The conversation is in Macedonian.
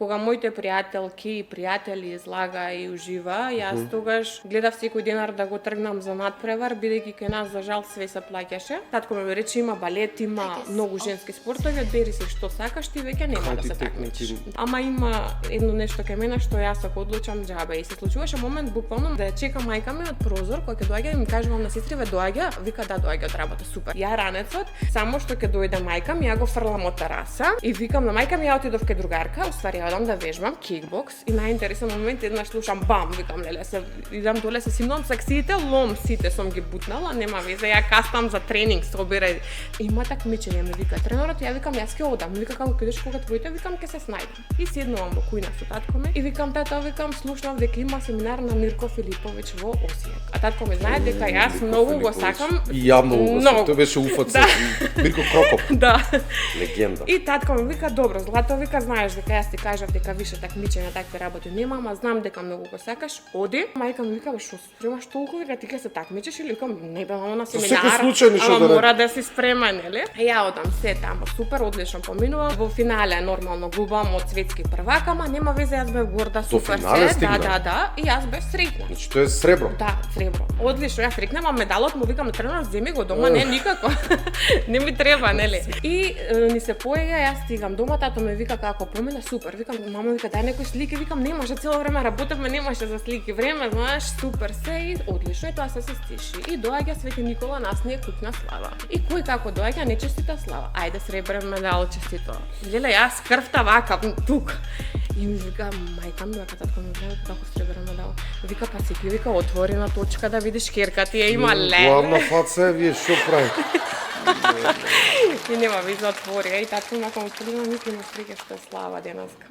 Кога моите пријателки и пријатели излага и ужива, јас тогаш гледав секој денар да го тргнам за надпревар, бидејќи кај нас за жал све се плаќаше. Татко ми рече има балет, има многу женски спортови, одбери се што сакаш, ти веќе нема да се такмичиш. Ама има едно нешто кај мене што јас ако одлучам џабе и се случуваше момент буквално да ја чека мајка ми од прозор кога ќе доаѓа и ми кажувам на сестри доаѓа, вика да доаѓа од работа, супер. Ја ранецот, само што ќе дојде мајка ми, ја го фрлам од тераса и викам на мајка ми ја отидов кај другарка, уствари ја одам да вежбам кикбокс и најинтересен момент еднаш слушам бам, викам леле се идам доле се симнам саксиите, лом сите сум ги бутнала, нема везе, ја кастам за тренинг, собира. Има такмичење, ми вика тренерот, ја викам јас ќе одам, вика како ќе идеш кога твоите, викам ќе се снајдам. И седнувам во кујна со татко ми и викам тата, викам слушнав дека има семинар на Мирко Филиповиќ во Осијак. А татко ми знае дека јас многу го сакам. И ја многу го сакам, тој беше УФЦ, Мирко Крокоп. Да. Легенда. И татко ми вика добро, Злато, вика знаеш дека јас ти кажав дека више такмичења такви работи нема, ама знам дека многу го сакаш, оди. Мајка ми вика што спремаш толку, вика ти ќе се такмичиш или викам не бе, на семинар. Ама мора да си спремен, нели? Ја одам се таму, супер, одлично поминува. Во финале нормално губам од светски првак, ама нема везе, јас бев горда, супер се. Да, и јас бев среќна. Значи тоа е сребро. Да, сребро. Одлично, јас рекнам, а медалот му викам на тренерот, земи го дома, не никако. Не ми треба, нели? И ни се поега, јас стигам дома, тато ме вика како помина, супер. Викам, мама вика дај некои слики, викам немаше цело време работевме, немаше за слики време, знаеш, супер се и одлично и тоа се стиши. И доаѓа Свети Никола, нас ни е купна слава. И кој како доаѓа, не честита слава. Ајде сребрен медал, честито. Леле, јас крвта вакам тук. И ми вика, мајка ми, вака татко ми гледа како сребрен медал. Вика, па си вика, отворена точка да видиш керка ти ја има леле. Главна фаца, вие што прави? И нема виза отвори, и татко ми вака му погледна, ники му среќа што е слава денеска.